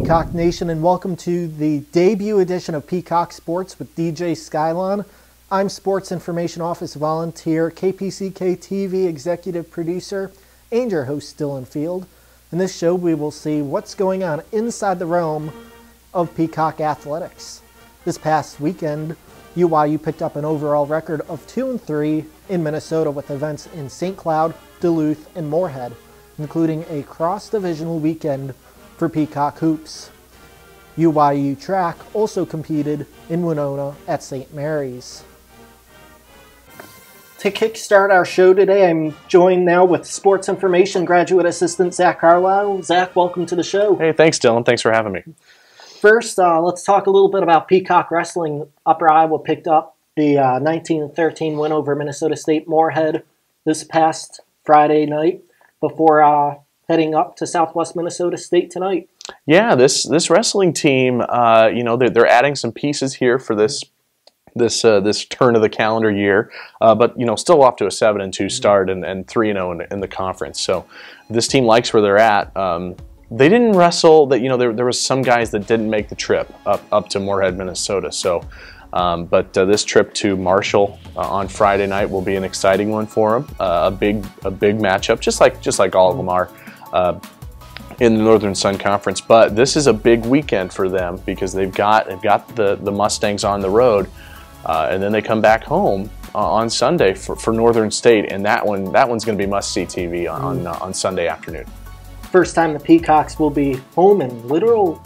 Peacock Nation, and welcome to the debut edition of Peacock Sports with DJ Skylon. I'm Sports Information Office volunteer, KPCK TV executive producer, and your host, Dylon Field. In this show, we will see what's going on inside the realm of Peacock Athletics. This past weekend, UIU picked up an overall record of 2-3 in Minnesota with events in St. Cloud, Duluth, and Moorhead, including a cross-divisional weekend for Peacock Hoops. UIU Track also competed in Winona at St. Mary's. To kickstart our show today, I'm joined now with Sports Information Graduate Assistant Zach Carlyle. Zach, welcome to the show. Hey, thanks, Dylon. Thanks for having me. First, let's talk a little bit about Peacock Wrestling. Upper Iowa picked up the 19-13 win over Minnesota State Moorhead this past Friday night before heading up to Southwest Minnesota State tonight. Yeah, this wrestling team, they're adding some pieces here for this turn of the calendar year, but still off to a 7-2 start and 3-0 in the conference. So this team likes where they're at. They didn't wrestle. There was some guys that didn't make the trip up to Moorhead, Minnesota. So, but this trip to Marshall on Friday night will be an exciting one for them. A big matchup, just like all of them are in the Northern Sun Conference. But this is a big weekend for them because they've got the Mustangs on the road, and then they come back home on Sunday for Northern State, and that one's going to be must-see TV on Sunday afternoon. First time the Peacocks will be home in literal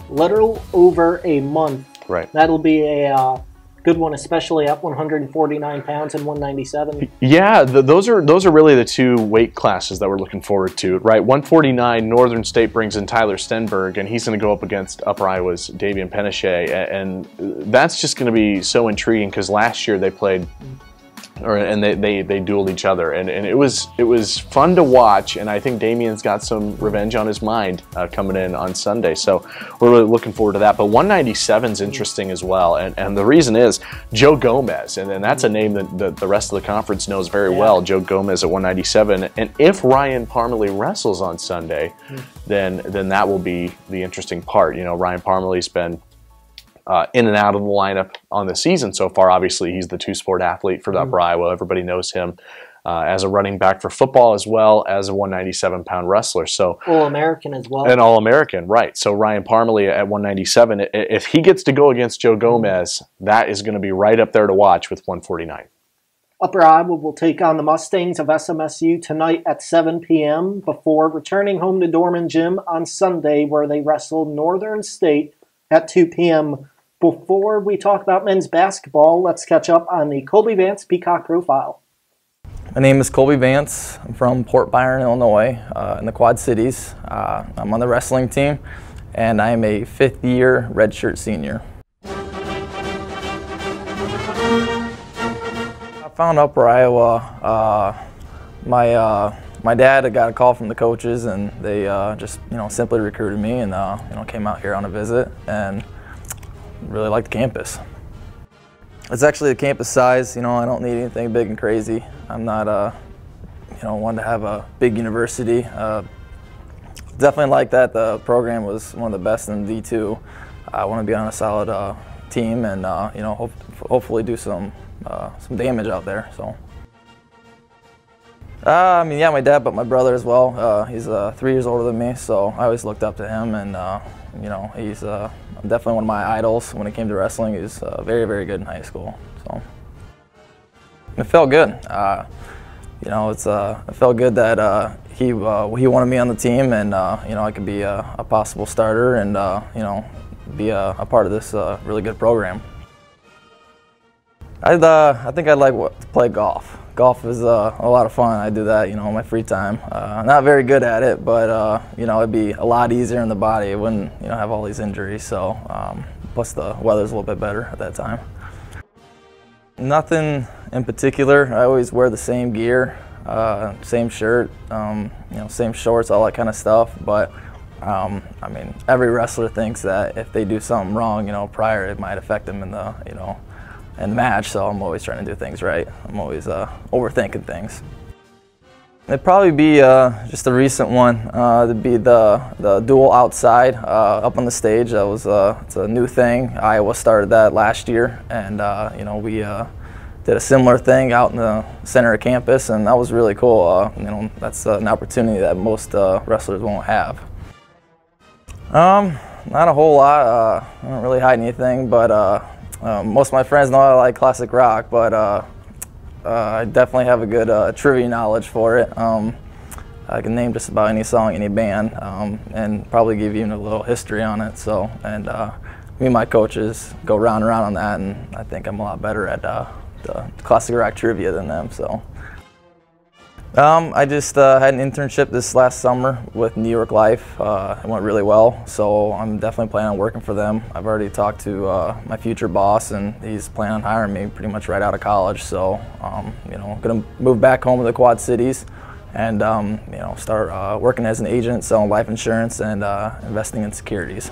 over a month. Right. That'll be a good one, especially at 149 pounds and 197. Yeah, those are really the two weight classes that we're looking forward to, right? 149, Northern State brings in Tyler Stenberg, and he's going to go up against Upper Iowa's Davian Penachet, and that's just going to be so intriguing because last year they played. And they dueled each other, and it was fun to watch, and I think Damian's got some revenge on his mind coming in on Sunday, so we're really looking forward to that. But 197 is interesting as well, and the reason is Joe Gomez, and that's a name that the rest of the conference knows very well. Joe Gomez at 197, and if Ryan Parmalee wrestles on Sunday, then that will be the interesting part. Ryan Parmalee's been in and out of the lineup on the season so far. Obviously, he's the two-sport athlete for Upper Iowa. Everybody knows him as a running back for football as well as a 197-pound wrestler. So All-American as well. An All-American, right. So Ryan Parmalee at 197, if he gets to go against Joe Gomez, that is going to be right up there to watch with 149. Upper Iowa will take on the Mustangs of SMSU tonight at 7 p.m. before returning home to Dorman Gym on Sunday, where they wrestle Northern State at 2 p.m. Before we talk about men's basketball, let's catch up on the Colby Vance Peacock Profile. My name is Colby Vance. I'm from Port Byron, Illinois, in the Quad Cities. I'm on the wrestling team, and I am a fifth-year redshirt senior. I found Upper Iowa. My dad got a call from the coaches, and they just simply recruited me, and came out here on a visit, and really like the campus. It's actually the campus size. I don't need anything big and crazy. I'm not one to have a big university. Definitely like that. The program was one of the best in D2. I want to be on a solid team, and hopefully do some damage out there. So. My dad, but my brother as well. He's 3 years older than me, so I always looked up to him, and he's definitely one of my idols when it came to wrestling. He was very, very good in high school. So it felt good. It felt good that he wanted me on the team, and I could be a possible starter, and be a part of this really good program. I think I'd like to play golf. Golf is a lot of fun. I do that, in my free time. Not very good at it, but it'd be a lot easier on the body. It wouldn't, have all these injuries. So, plus the weather's a little bit better at that time. Nothing in particular. I always wear the same gear, same shirt, same shorts, all that kind of stuff. But every wrestler thinks that if they do something wrong, prior, it might affect them in the, in the match, so I'm always trying to do things right. I'm always overthinking things. It'd probably be just a recent one. It'd be the dual outside up on the stage. That was it's a new thing. Iowa started that last year, and you know, we did a similar thing out in the center of campus, and that was really cool. You know, that's an opportunity that most wrestlers won't have. Not a whole lot. I don't really hide anything, but most of my friends know I like classic rock, but I definitely have a good trivia knowledge for it. I can name just about any song, any band, and probably give you a little history on it. So, and me and my coaches go round and round on that, and I think I'm a lot better at the classic rock trivia than them. So, I just had an internship this last summer with New York Life. It went really well, so I'm definitely planning on working for them. I've already talked to my future boss, and he's planning on hiring me pretty much right out of college. So, you know, I'm gonna move back home to the Quad Cities, and you know, start working as an agent, selling life insurance, and investing in securities.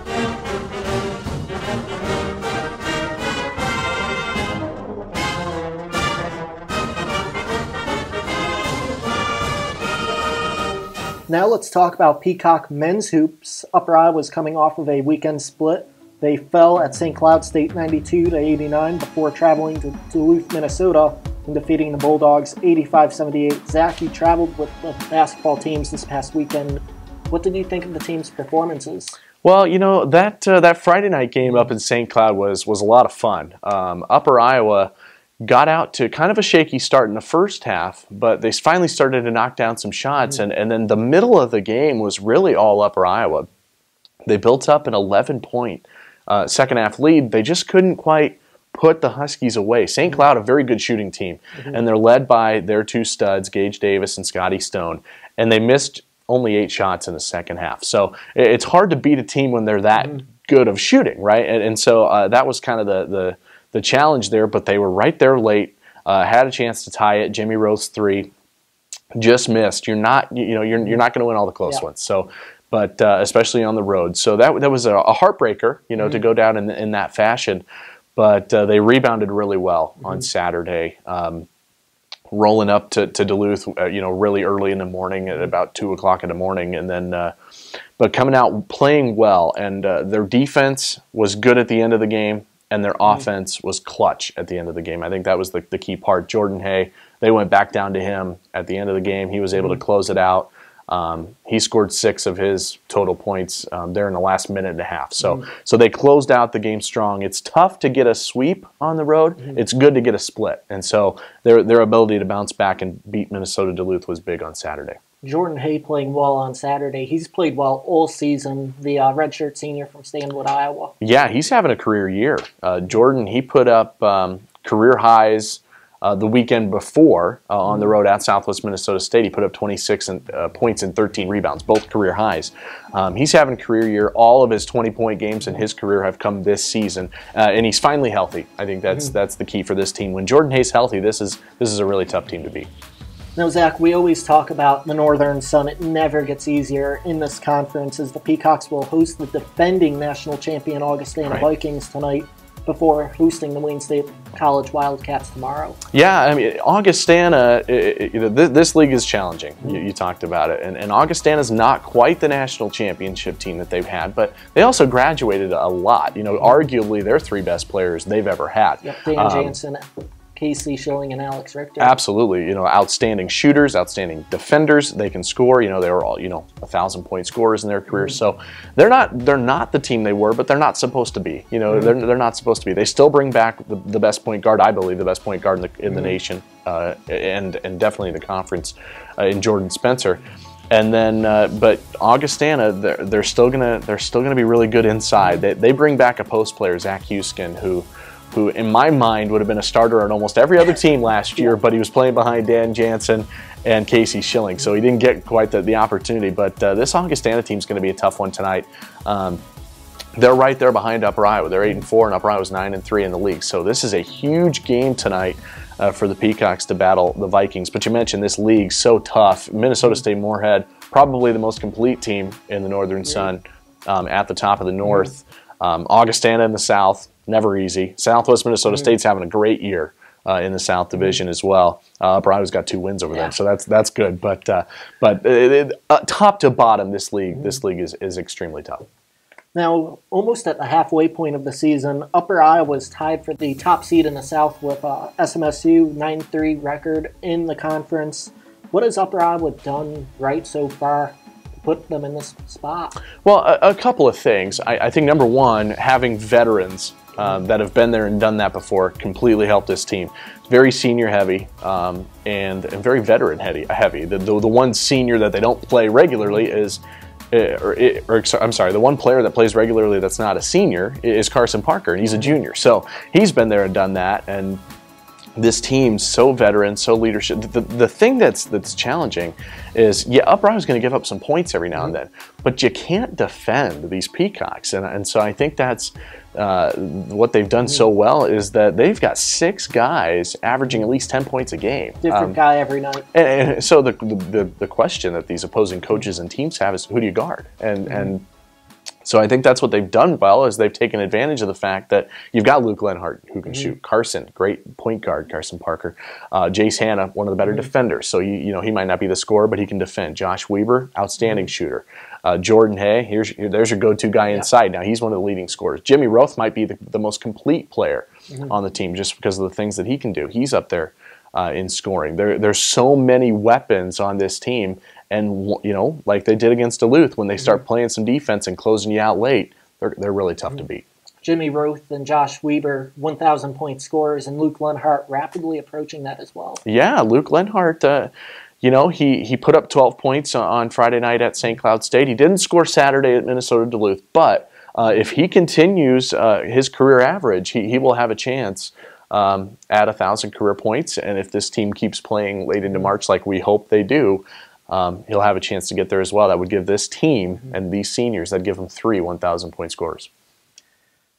Now let's talk about Peacock men's hoops. Upper Iowa was coming off of a weekend split. They fell at St. Cloud State 92-89 before traveling to Duluth, Minnesota, and defeating the Bulldogs 85-78. Zach, you traveled with the basketball teams this past weekend. What did you think of the team's performances? Well, you know, that Friday night game up in St. Cloud was a lot of fun. Upper Iowa got out to kind of a shaky start in the first half, but they finally started to knock down some shots, and then the middle of the game was really all Upper Iowa. They built up an 11-point second half lead. They just couldn't quite put the Huskies away. St. Cloud, a very good shooting team, and they're led by their two studs, Gage Davis and Scotty Stone, and they missed only 8 shots in the second half. So it's hard to beat a team when they're that good of shooting, right? And so that was kind of the challenge there, but they were right there late, had a chance to tie it. Jimmy Rose 3, just missed. You're not going to win all the close ones. So, but especially on the road. So that was a heartbreaker, you know, to go down in that fashion. But they rebounded really well on Saturday, rolling up to Duluth, you know, really early in the morning at about 2 o'clock in the morning, and then but coming out playing well, and their defense was good at the end of the game. And their offense was clutch at the end of the game. I think that was the key part. Jordan Hay, they went back down to him at the end of the game. He was able to close it out. He scored 6 of his total points there in the last minute and a half. So they closed out the game strong. It's tough to get a sweep on the road. It's good to get a split. And so their ability to bounce back and beat Minnesota Duluth was big on Saturday. Jordan Hay playing well on Saturday. He's played well all season, the redshirt senior from Stanwood, Iowa. Yeah, he's having a career year. Jordan, he put up career highs the weekend before on the road at Southwest Minnesota State. He put up 26 points and 13 rebounds, both career highs. He's having a career year. All of his 20-point games in his career have come this season, and he's finally healthy. I think that's the key for this team. When Jordan Hay's healthy, this is a really tough team to beat. Now, Zach, we always talk about the Northern Sun. It never gets easier in this conference, as the Peacocks will host the defending national champion Augustana Vikings tonight before hosting the Wayne State College Wildcats tomorrow. Yeah, I mean, Augustana, this league is challenging. You talked about it. And Augustana's not quite the national championship team that they've had, but they also graduated a lot. You know, arguably their 3 best players they've ever had. Yep, Dan Jansen, Casey Schilling, and Alex Richter. Absolutely, you know, outstanding shooters, outstanding defenders. They can score. You know, they were all 1,000-point scorers in their careers. So they're not the team they were, but they're not supposed to be. You know, they're not supposed to be. They still bring back the best point guard, I believe, the best point guard in the nation, and definitely the conference, in Jordan Spencer. And then, but Augustana, they're still gonna be really good inside. They bring back a post player, Zach Houskin, who in my mind would have been a starter on almost every other team last year, but he was playing behind Dan Jansen and Casey Schilling, so he didn't get quite the opportunity. But this Augustana team is going to be a tough one tonight. They're right there behind Upper Iowa. They're 8-4, and Upper Iowa's 9-3 in the league. So this is a huge game tonight for the Peacocks to battle the Vikings. But you mentioned this league so tough. Minnesota State Moorhead, probably the most complete team in the Northern Sun, at the top of the North. Augustana in the South. Never easy. Southwest Minnesota State's having a great year. in the South Division as well. Upper Iowa's got 2 wins over them, so that's good. But top to bottom, this league is extremely tough. Now, almost at the halfway point of the season, Upper Iowa was tied for the top seed in the South with SMSU 9-3 record in the conference. What has Upper Iowa done right so far to put them in this spot? Well, a couple of things. I think number one, having veterans that have been there and done that before completely helped this team. Very senior heavy and very veteran heavy. The one senior that they don't play regularly is. I'm sorry, the one player that plays regularly that's not a senior is Carson Parker, and he's a junior. So he's been there and done that, and this team's so veteran, so leadership. The thing that's challenging is, yeah, Upper Iowa's going to give up some points every now and then, but you can't defend these Peacocks, and so I think that's what they've done so well is that they've got 6 guys averaging at least 10 points a game. Different guy every night. And so the question that these opposing coaches and teams have is, who do you guard? And so I think that's what they've done well, is they've taken advantage of the fact that you've got Luke Lenhart, who can shoot. Carson, great point guard, Carson Parker. Jace Hanna, one of the better defenders. So you know he might not be the scorer, but he can defend. Josh Weber, outstanding shooter. Jordan Hay, there's your go-to guy inside. Now he's one of the leading scorers. Jimmy Roth might be the most complete player on the team just because of the things that he can do. He's up there in scoring. There's so many weapons on this team. And, you know, like they did against Duluth, when they start playing some defense and closing you out late, they're really tough to beat. Jimmy Roth and Josh Weber, 1,000-point scorers, and Luke Lenhart rapidly approaching that as well. Yeah, Luke Lenhart, you know, he put up 12 points on Friday night at St. Cloud State. He didn't score Saturday at Minnesota Duluth, but if he continues his career average, he will have a chance at 1,000 career points. And if this team keeps playing late into March like we hope they do, he'll have a chance to get there as well. That would give this team and these seniors, that'd give them 3 1,000-point scorers.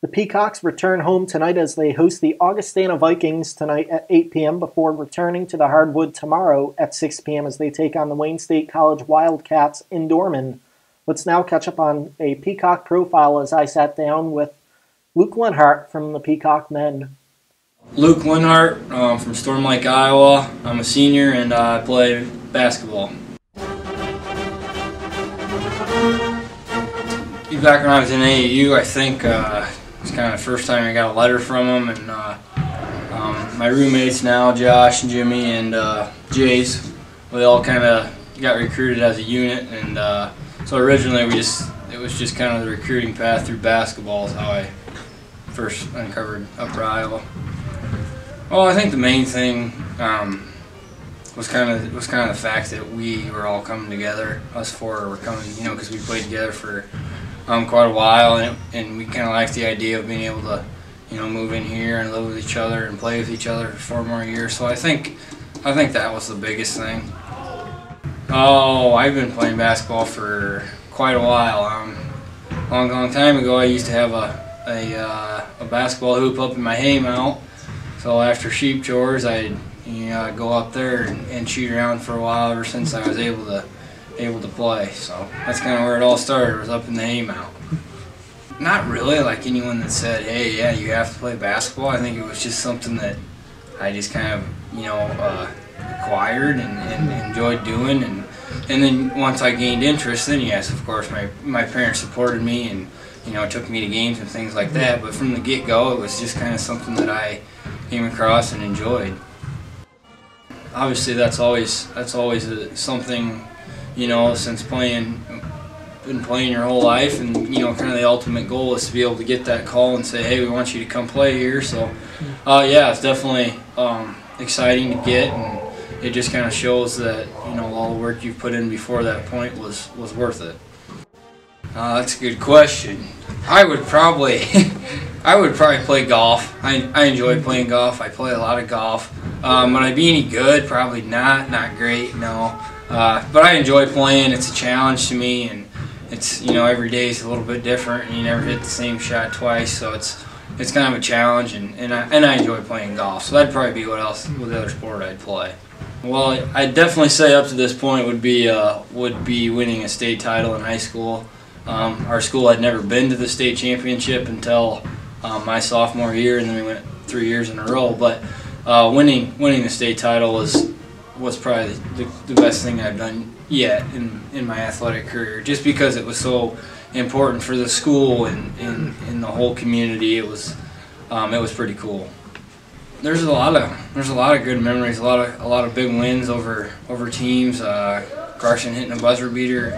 The Peacocks return home tonight as they host the Augustana Vikings tonight at 8 p.m. before returning to the hardwood tomorrow at 6 p.m. as they take on the Wayne State College Wildcats in Dorman. Let's now catch up on a Peacock profile as I sat down with Luke Lenhart from the Peacock Men. Luke Lenhart from Storm Lake, Iowa. I'm a senior and I play basketball. Back when I was in AAU, I think it's kind of the first time I got a letter from him, and my roommates now, Josh and Jimmy and Jace, we all kind of got recruited as a unit, and so originally it was just kind of the recruiting path through basketball is how I first uncovered Upper Iowa. Well, I think the main thing was kind of the fact that we were all coming together. Us 4 were coming, you know, because we played together for quite a while, and we kind of liked the idea of being able to, you know, move in here and live with each other and play with each other for 4 more years. So I think that was the biggest thing. Oh, I've been playing basketball for quite a while. A long time ago, I used to have a basketball hoop up in my haymow. So after sheep chores, I'd go up there and shoot around for a while ever since I was able to play. So that's kind of where it all started, was up in the haymow. Not really like anyone that said, hey, yeah, you have to play basketball. I think it was just something that I just kind of, you know, acquired and enjoyed doing. And then once I gained interest, then yes, of course, my parents supported me and, you know, took me to games and things like that. But from the get-go, it was just kind of something that I came across and enjoyed. Obviously, that's always something, you know, since been playing your whole life, and, you know, kind of the ultimate goal is to be able to get that call and say, hey, we want you to come play here. So, yeah, it's definitely exciting to get, and it just kind of shows that, you know, all the work you've put in before that point was worth it. That's a good question. I would probably play golf. I enjoy playing golf. I play a lot of golf. Would I be any good? Probably not. Not great, no. But I enjoy playing. It's a challenge to me, and it's, you know, every day is a little bit different, and you never hit the same shot twice, so it's kind of a challenge, and I enjoy playing golf. So that'd probably be what other sport I'd play. Well, I'd definitely say up to this point would be winning a state title in high school. Our school had never been to the state championship until my sophomore year, and then we went 3 years in a row. But winning the state title was probably the best thing I've done yet in my athletic career, just because it was so important for the school and in the whole community. It was pretty cool. There's a lot of good memories, a lot of big wins over teams. Carson hitting a buzzer beater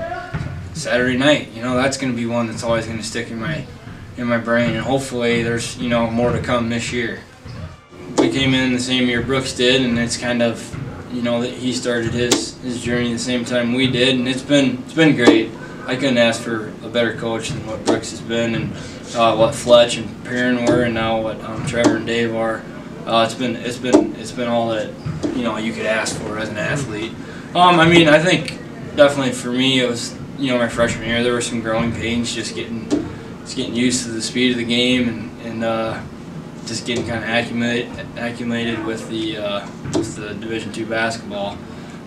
Saturday night, that's going to be one that's always going to stick in my brain, and hopefully there's more to come this year. We came in the same year Brooks did, and it's kind of that he started his journey the same time we did, and it's been great. I couldn't ask for a better coach than what Brooks has been, and what Fletch and Perrin were, and now what Trevor and Dave are. It's been all that you could ask for as an athlete. I think definitely for me it was my freshman year. There were some growing pains, just getting used to the speed of the game and just getting kind of acclimated with the Division II basketball.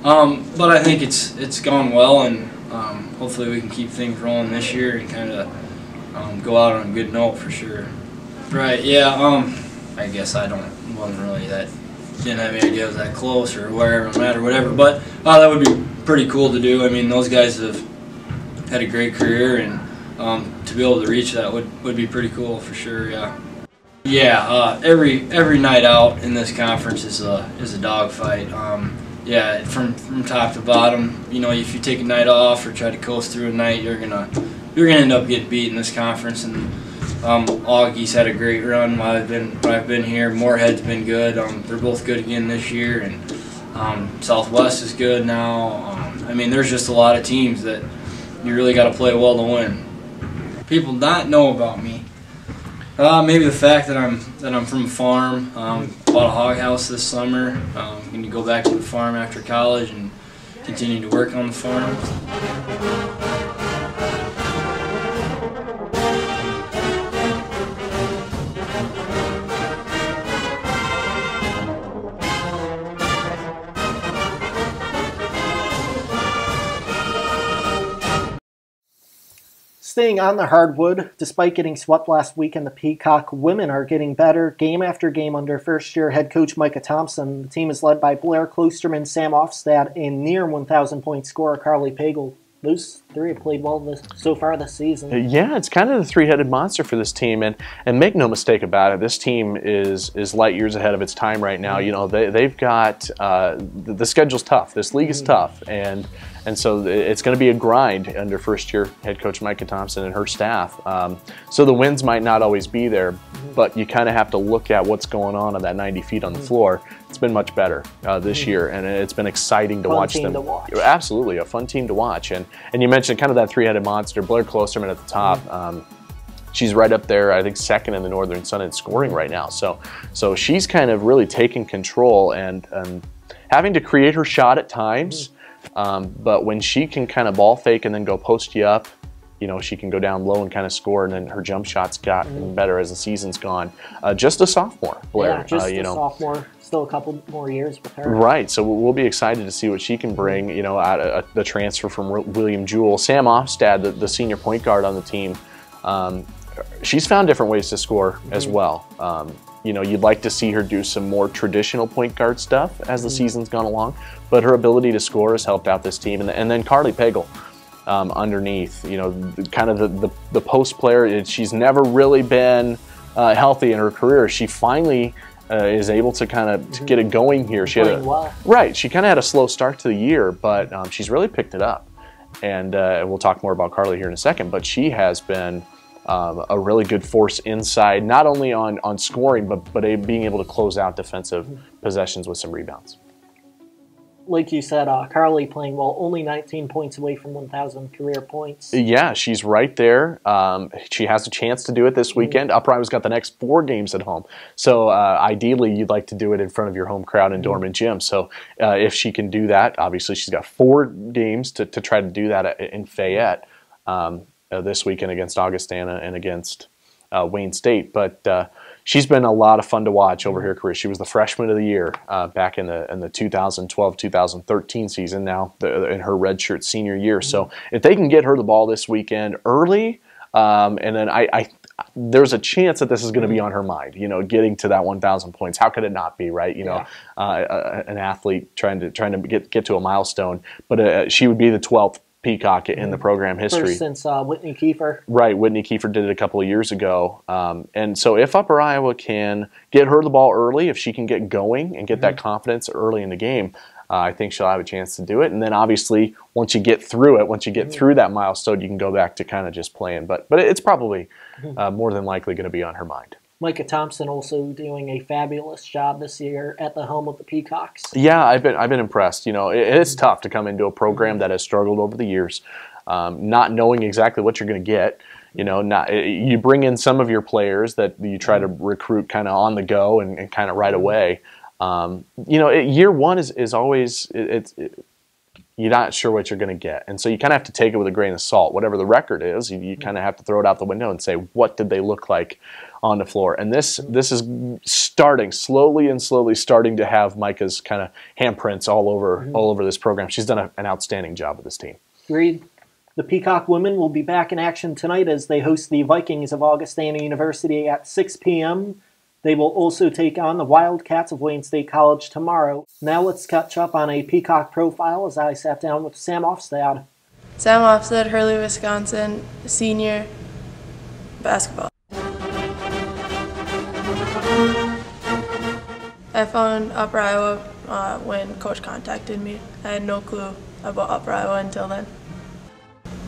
But I think it's gone well, and hopefully we can keep things rolling this year and kind of go out on a good note for sure. Right? Yeah. I guess wasn't really didn't have any idea it was that close or wherever I'm at or whatever. But that would be pretty cool to do. I mean, those guys have had a great career, and to be able to reach that would be pretty cool for sure. Yeah. Yeah. Every night out in this conference is a dogfight. Yeah, from top to bottom. If you take a night off or try to coast through a night, you're gonna end up getting beat in this conference. And Augie's had a great run while I've been here. Moorhead's been good. They're both good again this year, and Southwest is good now. There's just a lot of teams that you really got to play well to win. People not know about me. Maybe the fact that I'm from a farm. Bought a hog house this summer. I'm going to go back to the farm after college and continue to work on the farm. Staying on the hardwood, despite getting swept last weekend, the Peacock women are getting better game after game under first-year head coach Micah Thompson. The team is led by Blair Klosterman, Sam Offstad, and near 1,000-point scorer Carly Pagel. Those three have played well so far this season. Yeah, it's kind of the three-headed monster for this team, and make no mistake about it, this team is light years ahead of its time right now. They've got the schedule's tough. This league is tough, and so it's going to be a grind under first-year head coach Micah Thompson and her staff. So the wins might not always be there, but you kind of have to look at what's going on that 90 feet on the floor. It's been much better this year, and it's been exciting to watch them. Absolutely, a fun team to watch. And you mentioned kind of that three-headed monster, Blair Klosterman at the top. She's right up there, I think, second in the Northern Sun in scoring right now. So she's kind of really taking control and having to create her shot at times. But when she can kind of ball fake and then go post you up, she can go down low and kind of score, and then her jump shot's gotten better as the season's gone. Just a sophomore, Blair. Yeah, just a sophomore. Still a couple more years with her. Right, so we'll be excited to see what she can bring, out of the transfer from William Jewell. Sam Offstad, the senior point guard on the team, she's found different ways to score as well. You'd like to see her do some more traditional point guard stuff as the season's gone along, but her ability to score has helped out this team. And then Carly Pagel underneath, kind of the post player. She's never really been healthy in her career. She finally is able to kind of get it going here. She had right. She kind of had a slow start to the year, but she's really picked it up. And we'll talk more about Carly here in a second. But she has been a really good force inside, not only on scoring, but being able to close out defensive possessions with some rebounds. Like you said, Carly playing well, only 19 points away from 1,000 career points. Yeah, she's right there. She has a chance to do it this weekend. Upriver's got the next 4 games at home. So ideally, you'd like to do it in front of your home crowd in Dorman Gym. So if she can do that, obviously she's got 4 games to try to do that in Fayette this weekend against Augustana and against Wayne State. But she's been a lot of fun to watch over her career. She was the freshman of the year back in the 2012-2013 season, now in her redshirt senior year. So if they can get her the ball this weekend early, and then there's a chance that this is going to be on her mind, you know, getting to that 1,000 points. How could it not be, right? You know, an athlete trying to get to a milestone, but she would be the 12th Peacock in the program history. First since Whitney Kiefer. Right, Whitney Kiefer did it a couple of years ago. And so if Upper Iowa can get her the ball early, if she can get going and get that confidence early in the game, I think she'll have a chance to do it. And then obviously once you get through it, once you get through that milestone, you can go back to kind of just playing. But it's probably more than likely going to be on her mind. Micah Thompson also doing a fabulous job this year at the helm of the Peacocks. Yeah, I've been impressed. You know, it's tough to come into a program that has struggled over the years, not knowing exactly what you're going to get. You know, you bring in some of your players that you try to recruit kind of on the go and kind of right away. You know, year one is always you're not sure what you're going to get, and so you kind of have to take it with a grain of salt. Whatever the record is, you kind of have to throw it out the window and say, what did they look like on the floor? And this is slowly starting to have Micah's kind of handprints all over this program. She's done an outstanding job with this team. Agreed. The Peacock Women will be back in action tonight as they host the Vikings of Augustana University at 6 p.m. They will also take on the Wildcats of Wayne State College tomorrow. Now let's catch up on a Peacock profile as I sat down with Sam Ofstad. Sam Ofstad, Hurley, Wisconsin, senior, basketball. I found Upper Iowa when Coach contacted me. I had no clue about Upper Iowa until then.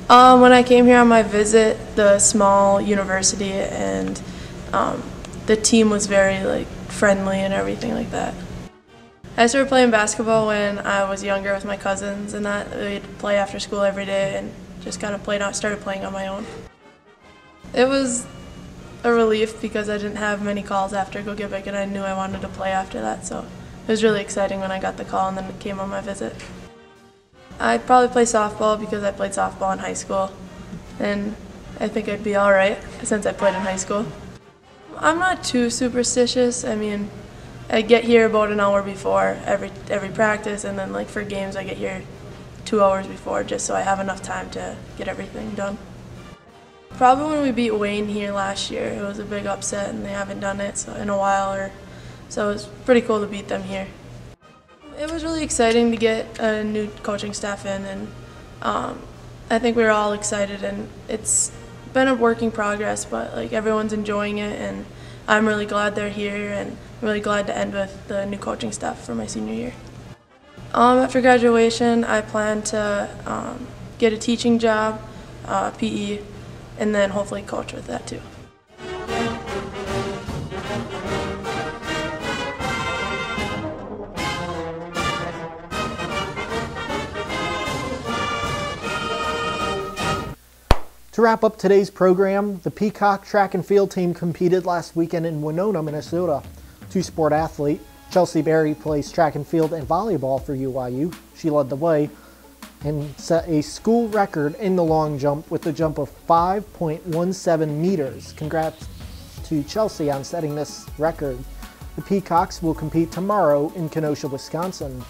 When I came here on my visit, the small university and the team was very friendly and everything like that. I started playing basketball when I was younger with my cousins, and that we'd play after school every day and just kind of started playing on my own. It was a relief because I didn't have many calls after Go Get Big, and I knew I wanted to play after that, so it was really exciting when I got the call and then it came on my visit. I'd probably play softball because I played softball in high school, and I think I'd be all right since I played in high school. I'm not too superstitious. I mean, I get here about an hour before every practice, and then for games I get here 2 hours before just so I have enough time to get everything done. Probably when we beat Wayne here last year. It was a big upset, and they haven't done it in a while, so it was pretty cool to beat them here. It was really exciting to get a new coaching staff in, and I think we were all excited, and it's been a work in progress, but everyone's enjoying it, and I'm really glad they're here, and really glad to end with the new coaching staff for my senior year. After graduation, I plan to get a teaching job, PE, and then hopefully coach with that too. To wrap up today's program, the Peacock track and field team competed last weekend in Winona, Minnesota. Two-sport athlete Chelsea Berry plays track and field and volleyball for UIU. She led the way and set a school record in the long jump with a jump of 5.17 meters. Congrats to Chelsea on setting this record. The Peacocks will compete tomorrow in Kenosha, Wisconsin.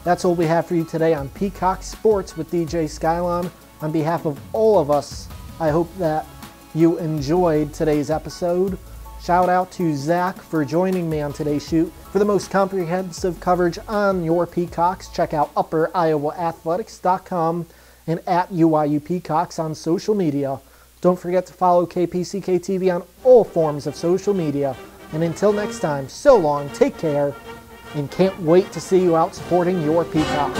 That's all we have for you today on Peacock Sports with DJ Skylon. On behalf of all of us, I hope that you enjoyed today's episode. Shout out to Zach for joining me on today's shoot. For the most comprehensive coverage on your Peacocks, check out upperiowaathletics.com and at UIU Peacocks on social media. Don't forget to follow KPCK TV on all forms of social media. And until next time, so long, take care, and can't wait to see you out supporting your Peacocks.